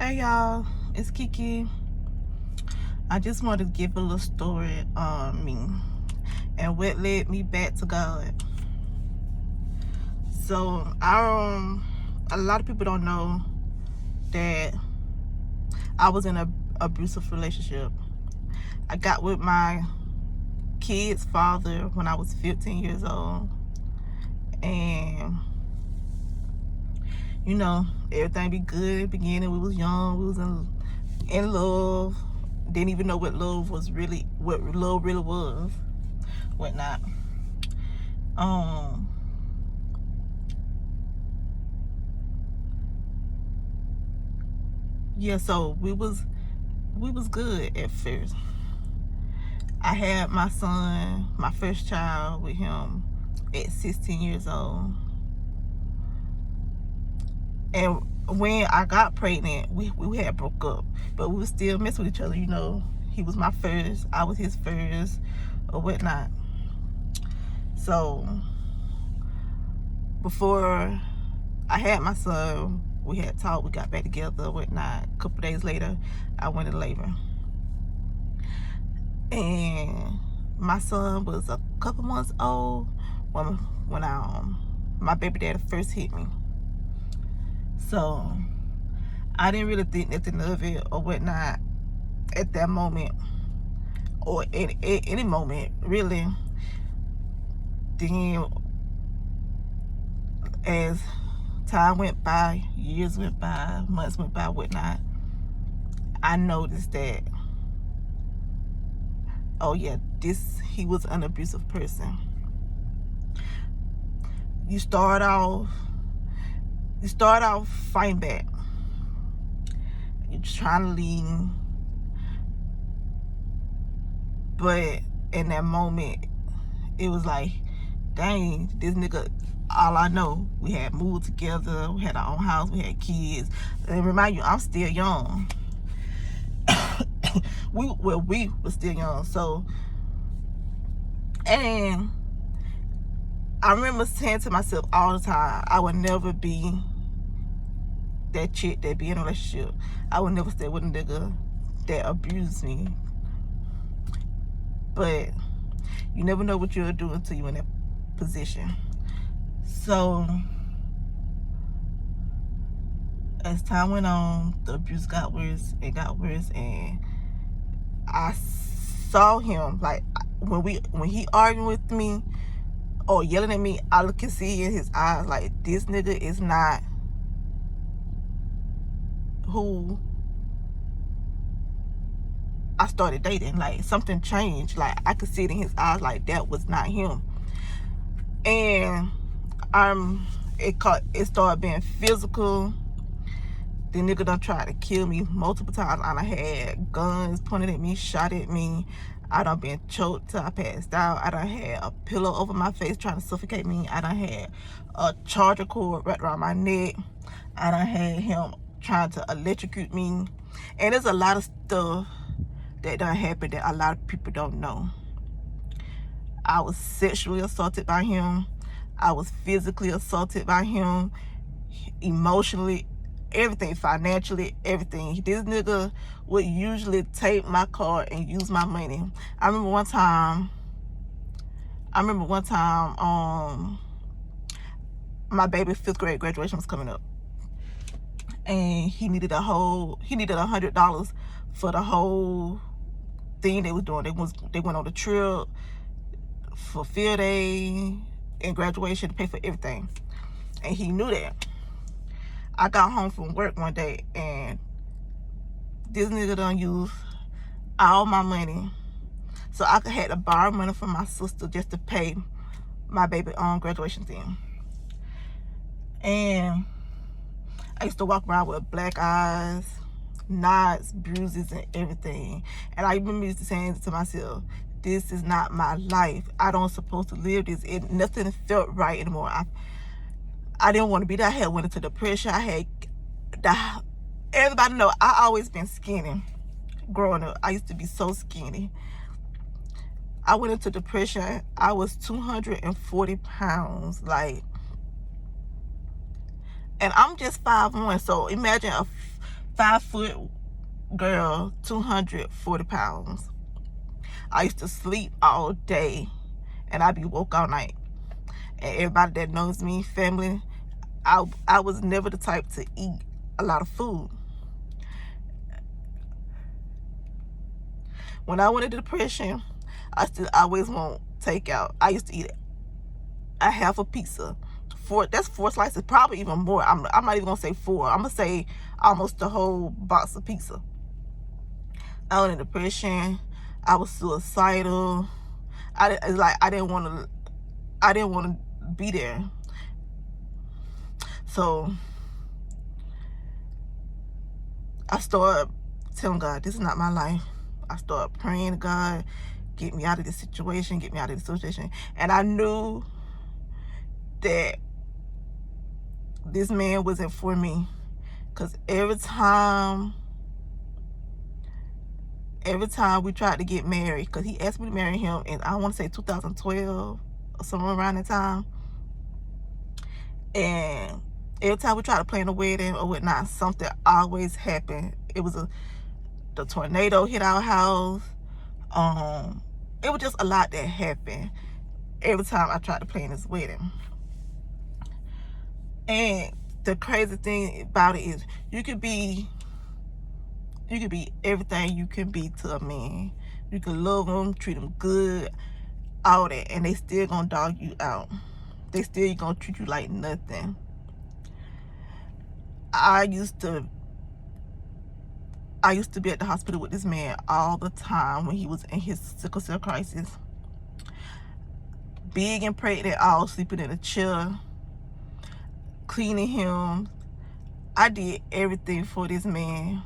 Hey y'all, it's Kiki. I just wanted to give a little story on me and what led me back to God. So a lot of people don't know that I was in an abusive relationship. I got with my kid's father when I was 15 years old, and everything be good. Beginning, we was young, we was in love. Didn't even know what love was really, what love really was, whatnot. Yeah, so we was good at first. I had my son, my first child, with him at 16 years old. And when I got pregnant, we had broke up, but we would still mess with each other. He was my first, I was his first, or whatnot. So before I had my son, we had talked, we got back together, whatnot. A couple days later, I went in labor. And my son was a couple months old when my baby daddy first hit me. So I didn't really think nothing of it or whatnot at that moment, or at any moment really. Then as time went by, years went by, months went by, whatnot, I noticed that, oh yeah, he was an abusive person. You start off fighting back. You're trying to leave, but in that moment, it was like, dang, this nigga, all I know, we had moved together, we had our own house, we had kids. And remind you, I'm still young. we were still young. So, and I remember saying to myself all the time, I would never be that chick that be in a relationship. I would never stay with a nigga that abused me. But you never know what you'll do until you're in that position. So as time went on, the abuse got worse and I saw him, like, when he arguing with me or yelling at me, I can see in his eyes, like, this nigga is not who I started dating. Like, something changed. Like, I could see it in his eyes, like, that was not him. And it started being physical. The nigga done tried to kill me multiple times. I done had guns pointed at me, shot at me. I done been choked till I passed out. I done had a pillow over my face trying to suffocate me. I done had a charger cord wrapped around my neck. I done had him trying to electrocute me. And there's a lot of stuff that done happened that a lot of people don't know. I was sexually assaulted by him. I was physically assaulted by him. Emotionally, everything, financially, everything. This nigga would usually take my card and use my money. I remember one time, my baby's 5th grade graduation was coming up, and he needed $100 for the whole thing they was doing. They went on the trip for field day and graduation to pay for everything, and he knew that. I got home from work one day and this nigga done used all my money, so I had to borrow money from my sister just to pay my baby on graduation thing. And I used to walk around with black eyes, knots, bruises, and everything. And I remember used to saying to myself, this is not my life. I don't supposed to live this. Nothing felt right anymore. I didn't want to be there. I had went into depression. Everybody know I always been skinny growing up. I used to be so skinny. I went into depression. I was 240 pounds, like, and I'm just 5'1", so imagine a 5-foot girl, 240 pounds. I used to sleep all day and I'd be woke all night. And everybody that knows me, family, I was never the type to eat a lot of food. When I went into depression, I still always want takeout. I used to eat a half a pizza. That's 4 slices, probably even more. I'm not even gonna say 4. I'm gonna say almost the whole box of pizza. I was in depression. I was suicidal. I didn't want to be there. So I started telling God, this is not my life. I started praying to God, get me out of this situation, get me out of this situation. And I knew that this man wasn't for me, because every time we tried to get married, because he asked me to marry him in, I want to say 2012 or somewhere around that time, and every time we tried to plan a wedding or whatnot, something always happened. It was the tornado hit our house. It was just a lot that happened every time I tried to plan this wedding. And the crazy thing about it is you could be everything you can be to a man. You can love them, treat them good, all that, and they still gonna dog you out. They still gonna treat you like nothing. I used to be at the hospital with this man all the time when he was in his sickle cell crisis. Big and pregnant, all sleeping in a chair, cleaning him. I did everything for this man,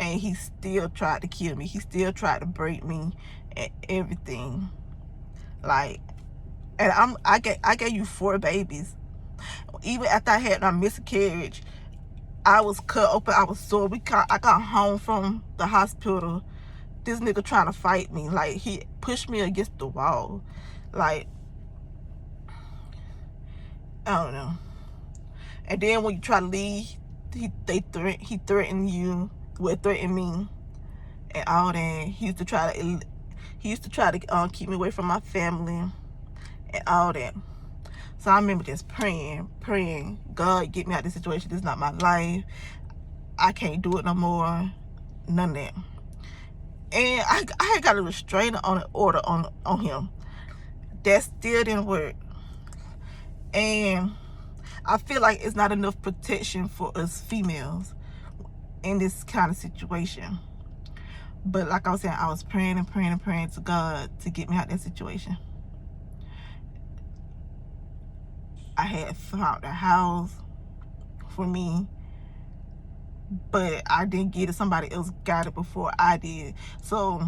and he still tried to kill me. He still tried to break me and everything. Like, and I gave you 4 babies. Even after I had my miscarriage, I was cut open. I was sore. I got home from the hospital. This nigga trying to fight me. Like, he pushed me against the wall. Like, I don't know. And then when you try to leave, he threatened you. Well, threatened me and all that. He used to try to keep me away from my family and all that. So I remember just praying, God, get me out of this situation. This is not my life. I can't do it no more. None of that. And I had got a restraining order on him. That still didn't work. And I feel like it's not enough protection for us females in this kind of situation. But like I was saying, I was praying to God to get me out of that situation. I had found a house for me, but I didn't get it. Somebody else got it before I did. So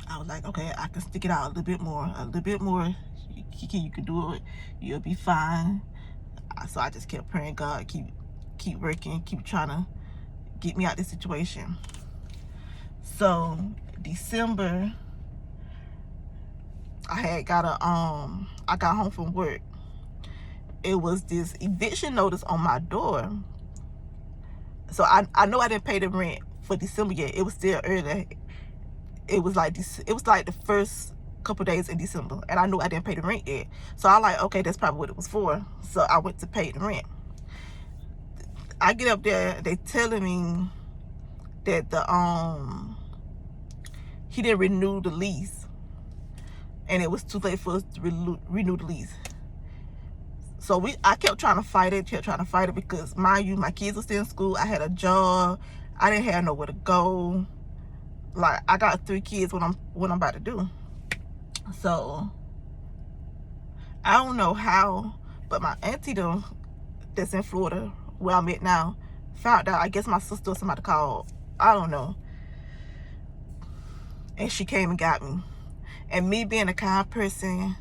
I was like, okay, I can stick it out a little bit more. You can do it. You'll be fine. So I just kept praying, God, keep working, keep trying to get me out of this situation. So December, I got home from work. It was this eviction notice on my door. So I know I didn't pay the rent for December yet. It was still early. It was like the first couple days in December, and I knew I didn't pay the rent yet. So I like, okay, that's probably what it was for. So I went to pay the rent. I get up there, they telling me that he didn't renew the lease, and it was too late for us to renew the lease. So I kept trying to fight it, because, mind you, my kids were still in school. I had a job. I didn't have nowhere to go. Like, I got 3 kids. What I'm about to do. So I don't know how, but my auntie that's in Florida, where I'm at now, found out. I guess my sister or somebody called. I don't know. And she came and got me. And me being a kind person,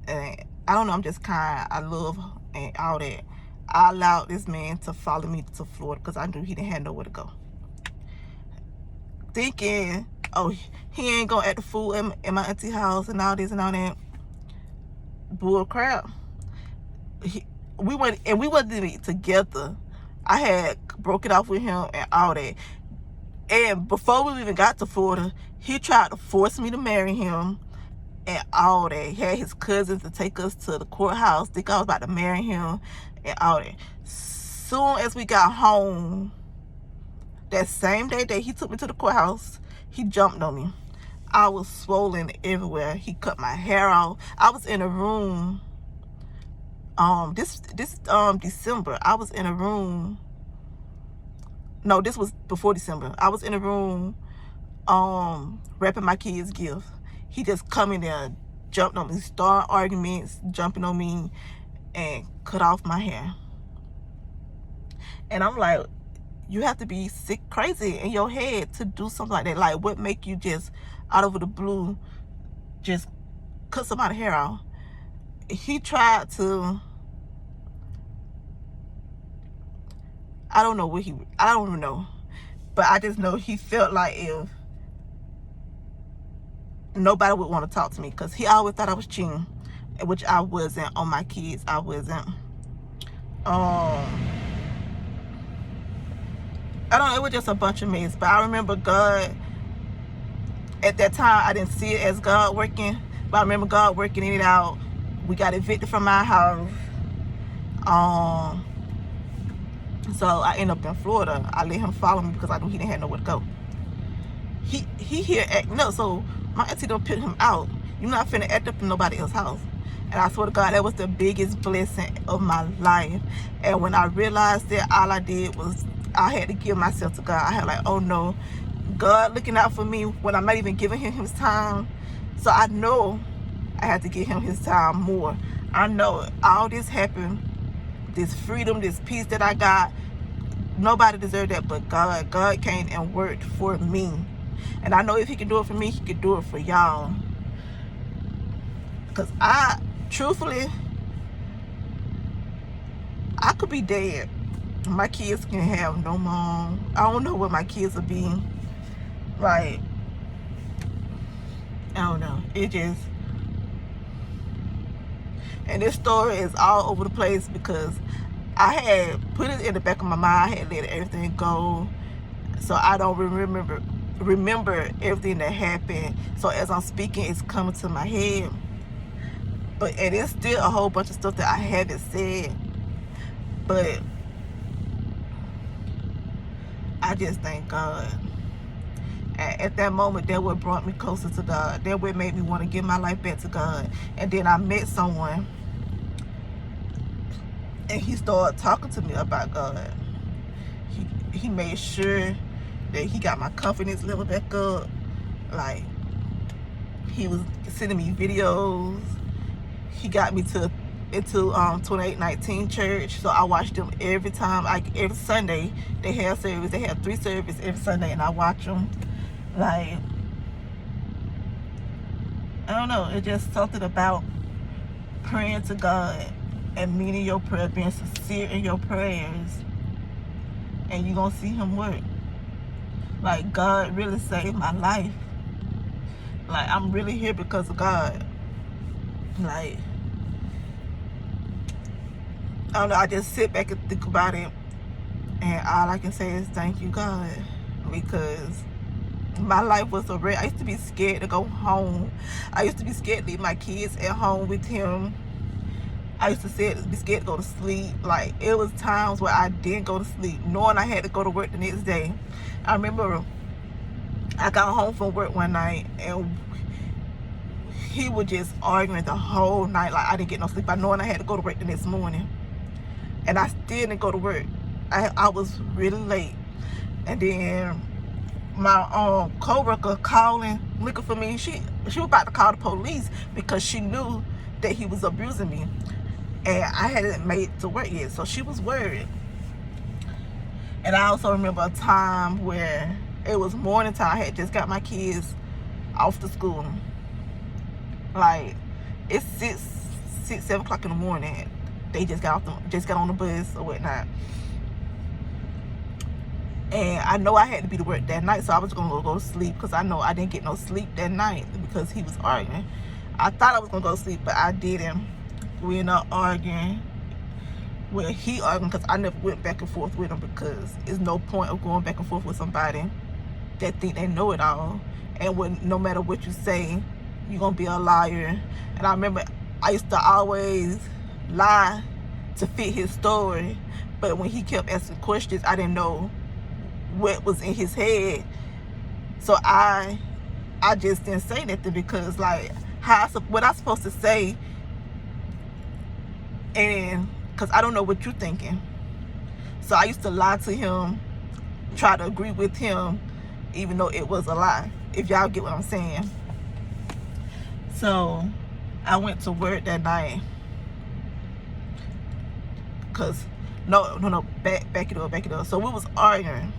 and I don't know, I'm just kind. I love and all that. I allowed this man to follow me to Florida because I knew he didn't have nowhere to go. Thinking, oh, he ain't gonna act the fool in my auntie house and all this and all that. Bull crap. We wasn't even together. I had broke it off with him and all that. And before we even got to Florida, he tried to force me to marry him and all that. He had his cousins to take us to the courthouse. Think I was about to marry him and all that. Soon as we got home, that same day that he took me to the courthouse, he jumped on me. I was swollen everywhere. He cut my hair off. I was in a room. This December, I was in a room. No, this was before December. I was in a room wrapping my kids' gift. He just come in there, jumped on me, start arguments, jumping on me, and cut off my hair. And I'm like, you have to be sick, crazy in your head to do something like that. Like, what make you just out of the blue just cut somebody's hair off? He tried to, I don't know, but I just know he felt like if nobody would want to talk to me, because he always thought I was cheating, which I wasn't on my kids. I wasn't. I don't know, it was just a bunch of mess. But I remember God, at that time, I didn't see it as God working, but I remember God working it out. We got evicted from our house. So I ended up in Florida. I let him follow me because I knew he didn't have nowhere to go. He here acting up, so my auntie don't put him out. You're not finna act up in nobody else's house. And I swear to God, that was the biggest blessing of my life. And when I realized that, all I did was I had to give myself to God. I had like, oh no, God looking out for me when I'm not even giving him his time. So I know I had to give him his time more. I know all this happened, this freedom, this peace that I got, nobody deserved that but God. God came and worked for me. And I know if he can do it for me, he can do it for y'all. Because truthfully, I could be dead. My kids can have no mom. I don't know what my kids will be. Like, I don't know. It just... And this story is all over the place because I had put it in the back of my mind. I had let everything go. So I don't remember everything that happened. So as I'm speaking, it's coming to my head. But it is still a whole bunch of stuff that I haven't said. But I just thank God. And at that moment, that what brought me closer to God. That what made me want to give my life back to God. And then I met someone, and he started talking to me about God. He made sure that he got my confidence level back up. Like, he was sending me videos. He got me into 2819 church, so I watched them every time. Every Sunday they have service. They have 3 services every Sunday, and I watch them. Like, I don't know, it's just something about praying to God and meaning your prayer, being sincere in your prayers, and you're gonna see him work. Like, God really saved my life. Like, I'm really here because of God. Like, I don't know, I just sit back and think about it, and all I can say is thank you, God, because my life was a wreck. I used to be scared to go home. I used to be scared to leave my kids at home with him. I used to be scared to go to sleep. Like, it was times where I didn't go to sleep, knowing I had to go to work the next day. I remember I got home from work one night, and he was just arguing the whole night. Like, I didn't get no sleep. I knowing I had to go to work the next morning, and I still didn't go to work. I was really late. And then my co-worker calling, looking for me. She was about to call the police because she knew that he was abusing me, and I hadn't made it to work yet, so she was worried. And I also remember a time where it was morning time. I had just got my kids off to school. Like, it's 7 o'clock in the morning. They just got on the bus or whatnot. And I know I had to be to work that night, so I was going to go to sleep because I know I didn't get no sleep that night because he was arguing. I thought I was going to go to sleep, but I didn't. We ended up arguing. Well, he arguing because I never went back and forth with him, because there's no point of going back and forth with somebody that think they know it all. And when no matter what you say, you're gonna be a liar. And I remember I used to always lie to fit his story, but when he kept asking questions, I didn't know what was in his head. So I just didn't say nothing, because like what I supposed to say, and because I don't know what you're thinking. So I used to lie to him, try to agree with him, even though it was a lie, if y'all get what I'm saying. So I went to work that night, because back it up. So we was arguing.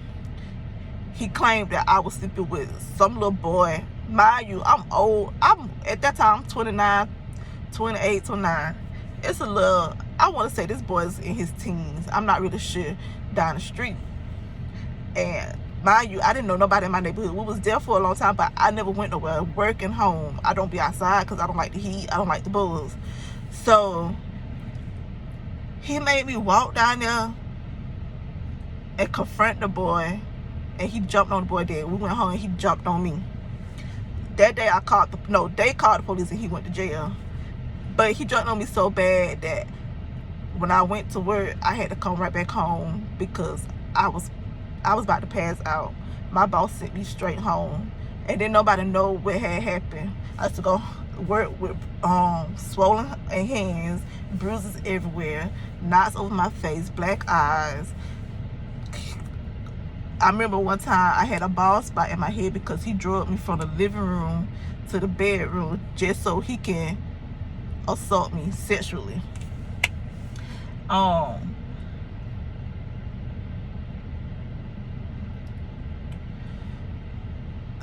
He claimed that I was sleeping with some little boy. Mind you, I'm old. I'm at that time 29, 28, 29. It's a little, I want to say this boy's in his teens. I'm not really sure, down the street. And mind you, I didn't know nobody in my neighborhood. We was there for a long time, but I never went nowhere. Working home. I don't be outside because I don't like the heat. I don't like the buzz. So he made me walk down there and confront the boy. And he jumped on the boy there. We went home and he jumped on me. That day they called the police and he went to jail. But he jumped on me so bad that when I went to work, I had to come right back home, because I was about to pass out. My boss sent me straight home, and then nobody know what had happened. I used to go work with swollen hands, bruises everywhere, knots over my face, black eyes. I remember one time I had a bald spot in my head because he drove me from the living room to the bedroom just so he can assault me sexually. I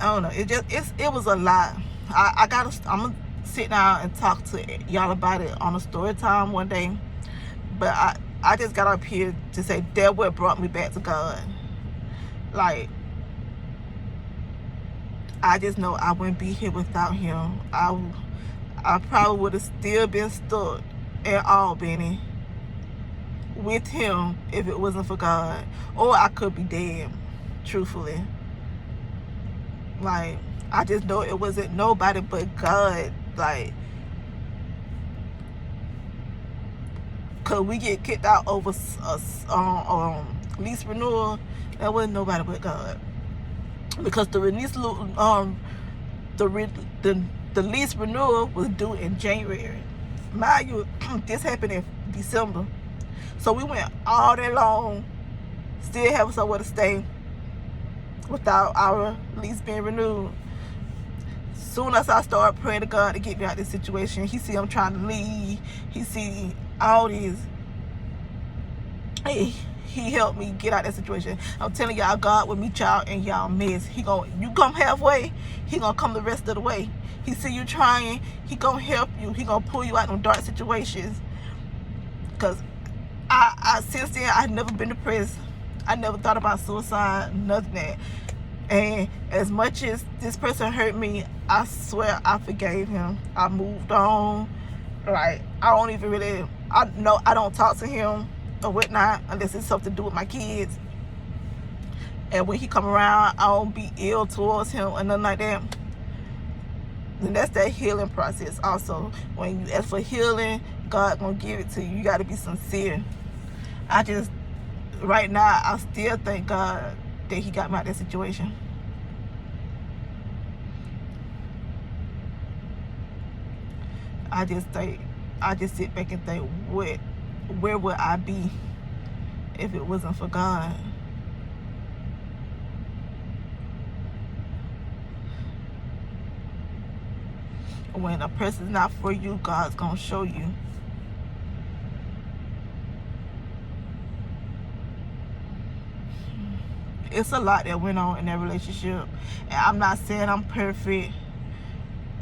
don't know. It was a lot. I'm gonna sit down and talk to y'all about it on a story time one day. But I just got up here to say that what brought me back to God. Like, I just know I wouldn't be here without him. I probably would have still been stuck in Albany with him if it wasn't for God. Or I could be dead, truthfully. Like, I just know it wasn't nobody but God. Like, cause we get kicked out over lease renewal. That wasn't nobody but God. Because the lease renewal was due in January. Mind you, this happened in December. So we went all day long, still having somewhere to stay, without our lease being renewed. Soon as I started praying to God to get me out of this situation, he see I'm trying to leave. He see all these. He helped me get out of that situation. I'm telling y'all, God will meet y'all in y'all mess. You come halfway, he gonna come the rest of the way. He see you trying, he gonna help you. He gonna pull you out of them dark situations. Cause I since then I've never been depressed. I never thought about suicide, nothing that. And as much as this person hurt me, I swear I forgave him. I moved on. Like, I don't even really, I don't talk to him or whatnot unless it's something to do with my kids. And when he come around, I don't be ill towards him or nothing like that. And that's that healing process also. When you ask for healing, God gonna give it to you. You gotta be sincere. Right now, I still thank God that he got me out of that situation. I just sit back and think, where would I be if it wasn't for God? When a person's not for you, God's gonna show you. It's a lot that went on in that relationship, and I'm not saying I'm perfect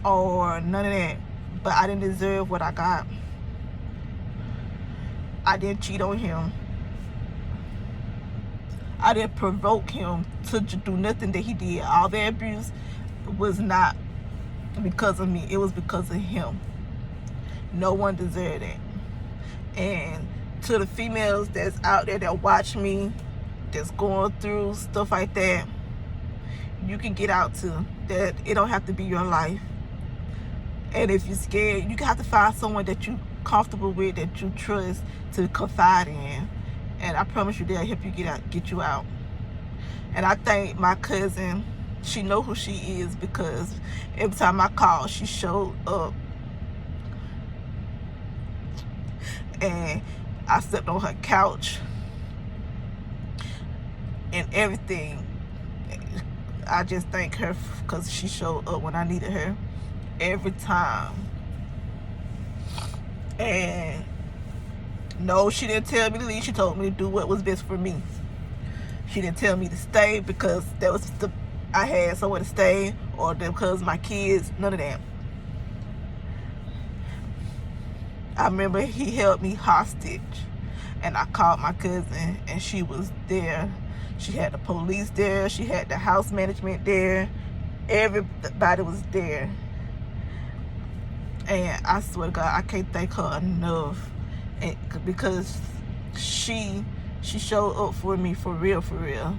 or none of that, but I didn't deserve what I got. I didn't cheat on him. I didn't provoke him to do nothing that he did. All the abuse was not because of me. It was because of him. No one deserved it. And to the females that's out there that watch me, that's going through stuff like that, you can get out to. That it don't have to be your life. And if you're scared, you have to find someone that you comfortable with, that you trust to confide in. And I promise you they'll help you get you out. And I think my cousin, she know who she is, because every time I call, she showed up. And I slept on her couch and everything. I just thank her because she showed up when I needed her every time. And no, she didn't tell me to leave. She told me to do what was best for me. She didn't tell me to stay because that was I had somewhere to stay, or because my kids, none of that. I remember he held me hostage, and I called my cousin, and she was there. She had the police there. She had the house management there. Everybody was there. And I swear to God, I can't thank her enough. Because she showed up for me for real, for real.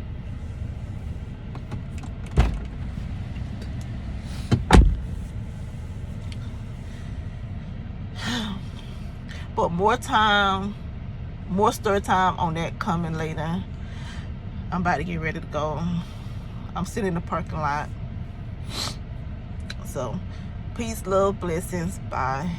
But more story time on that coming later. I'm about to get ready to go. I'm sitting in the parking lot. So, peace, love, blessings. Bye.